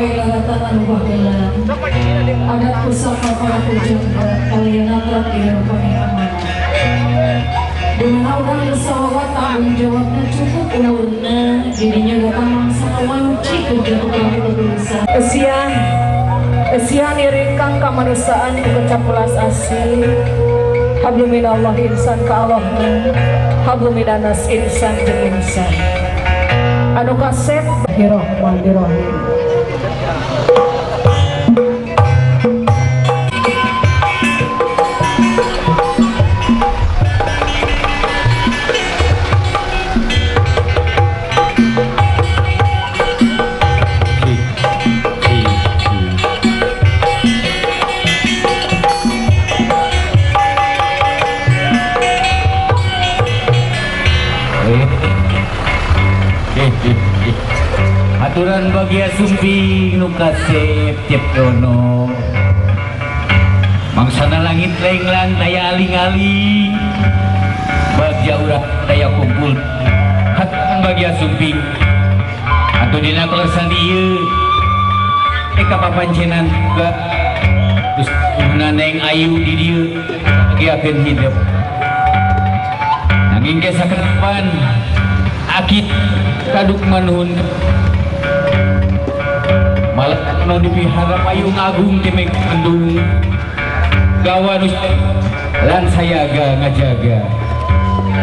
pailahatan anu baheula adat pusaka para pujangga kalian akrab di rupanya amanah dengan orang bersawat tanggung jawabnya cukup umurna dirinya datang mangsa kewanci kejatuhan berusaha esian iringkang kamanusiaan kecapulas asih hablum minallah insan ka Allah hablum minanas insan jeung insan anu kasep Bismillahirrahmanirrahim. Aturan bagia sumping nu kasep tiap dono mangsana langit lenglang daya aling-aling bagja urang daya kumpul aturan bagia sumping atau dina kelasan dieu eka papancenan juga terus neng ayu di dieu bagiakeun hidup nanging geus sakedepan akid kaduk manuhun malah no dipihara payung agung kemek mendung gawan lan sayaga ngajaga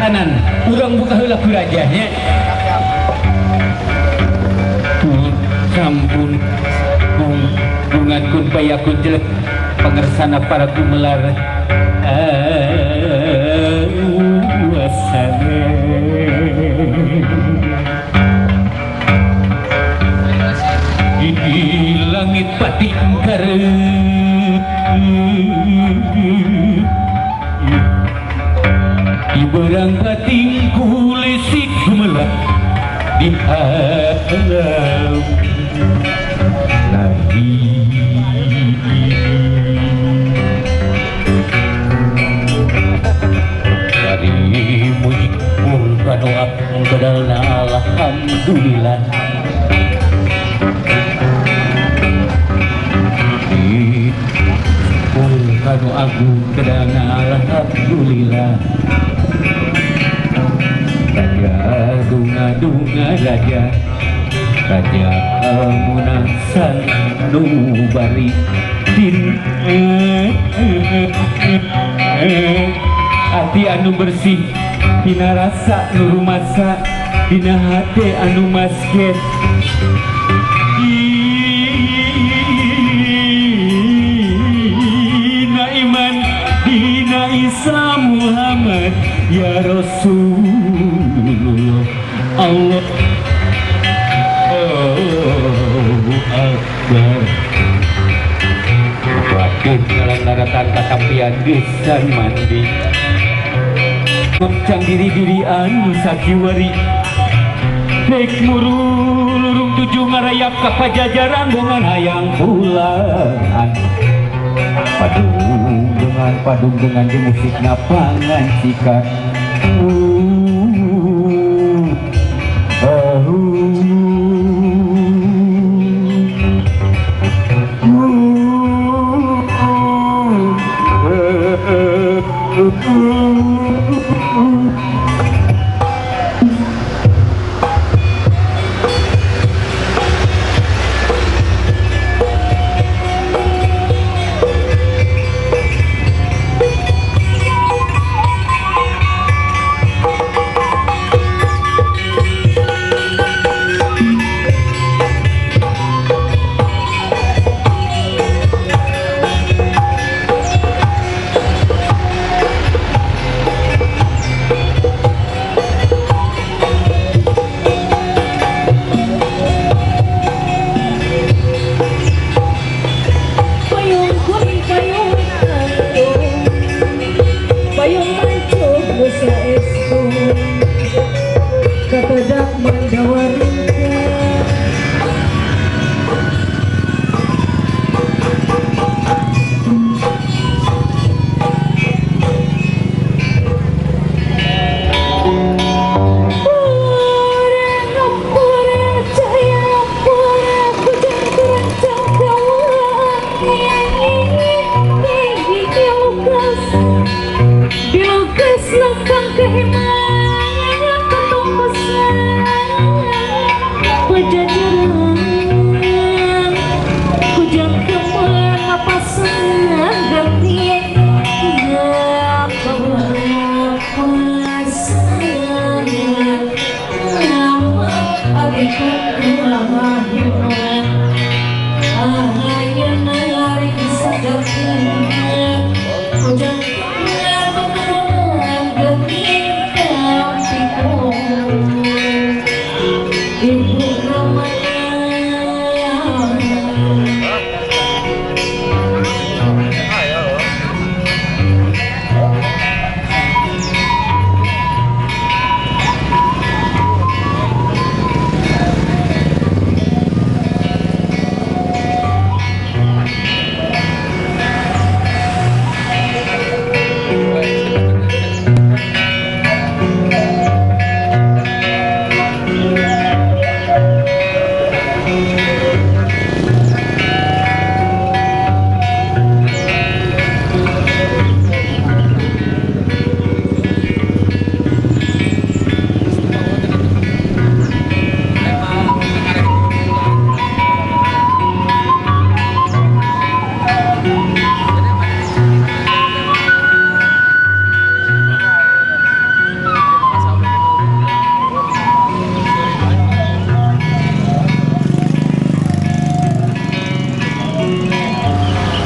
kanan urang buka heula ku rajanya sampun bungatkun payakun jelek pangersana para kumelar wasane di langit patingkar di berangkating kulisik gemelah di alam lagi dari muji kanu akung kedalna alhamdulillah kanu agung kedana alhamdulillah raja dunga raja amunasan nubari din hati anu bersih dina rasa nu rumasa dina hati anu masket Islam Muhammad ya Rasulullah Allah Akbar Waduh ngaran-ngaran katampian gesan mandi ngopcang diri-dirian nusakiwari Nek murulurung tujuh ngarayap ka pajajaran bongan hayang pulaan padung dengan di musik napangan sikat tresna kang kehilangan ketumpesan pejajaran hujan kemana pasangan ganti ngapa pasangan ngapa adekat kelahiran ahayana hari kisadakan hujan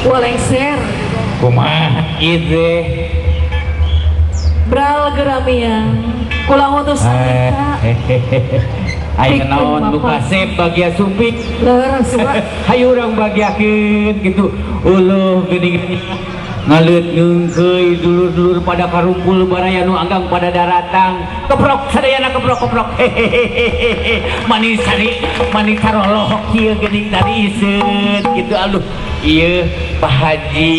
Walengser kumaha ide Bral geramian kulang utus kita ayo naon nu kasep bagia sumpik leureung suka hayu urang bagiakeun gitu uluh geuning ngalut ngeungkeuy dulur-dulur pada karumpul baraya nu anggang pada daratang keprok sadayana keprok manis tarolohok kieu geuning tadi iseut gitu aluh ieu Pak Haji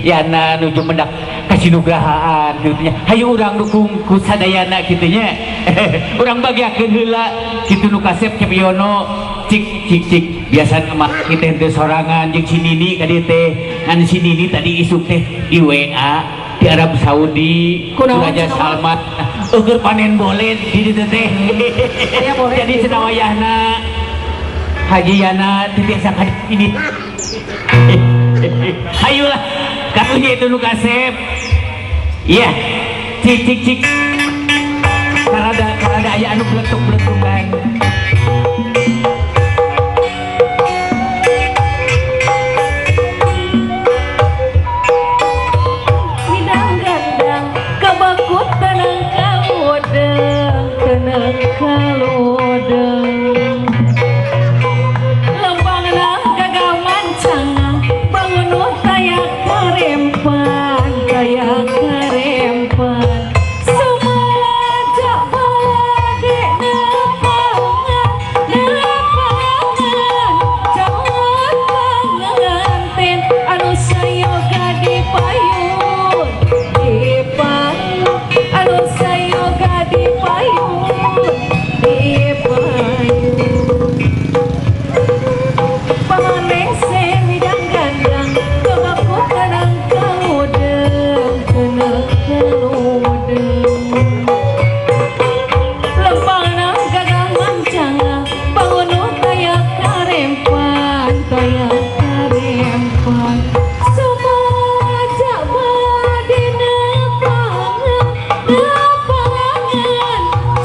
yana nuju mendak kasih nugrahaan gitu nya hayu urang dukung ku sadayana kitu nya urang bagiakeun heula kitu nu kasep Cepiono cik biasa mah kita teh sorangan jeung si Nini ka dieu teh ngan si Nini tadi isuk teh di WA di Arab Saudi Raja Salman keur panen bolet di dieu teh jadi cenah wayahna Haji Yana teh biasa ka ini ayolah katunya itu nu kasep iya cik karada aya anu bletuk-bletukan midang gandang kabakut tenang kalodeng lembangna gagal mancang bangun taya karempan sumaja bade nepangan jangan panganten anu sayoga dipayun anu sayoga dipayun pamanese midang gandang kebakut tenang kalodeng lembangna gagal mancang bangun taya karempan sumaja bade nepangan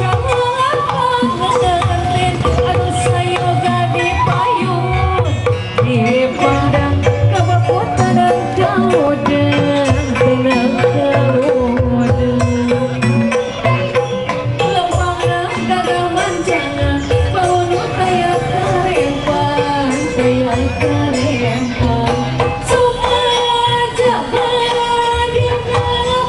jangan panganten anu sayoga dipayun dipandang kebakut tenang kalodeng lembangna gagal mancang bangun taya karempan sumaja bade nepangan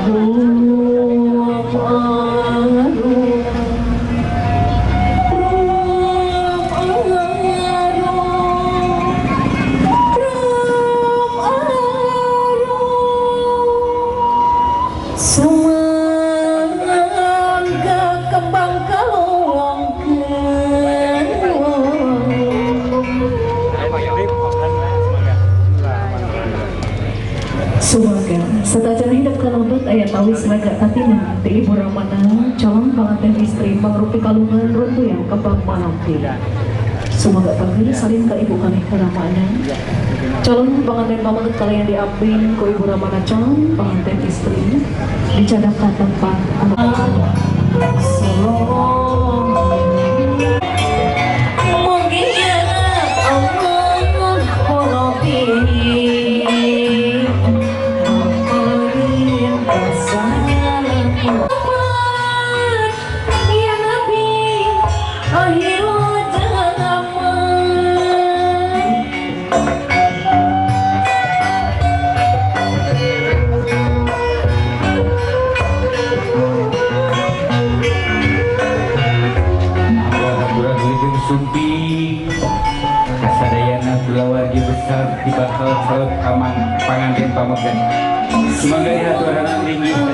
Semangga kembang Sumaga, setajan hidup kalambut ayat tawis laga tatina di ibu ramana calon pengantin istri pangrupi kalungan runtu yang kembang manampi. Sumaga panggil salin ke ibu kami ke ramana calon pengantin pamanut kalian diapin ke ibu ramana calon pengantin istri dicadak ke tempat anak Sumpi kasadayana kulawargi besar di bakal salep kaman pangantin pamegan semoga ya Tuhan tinggi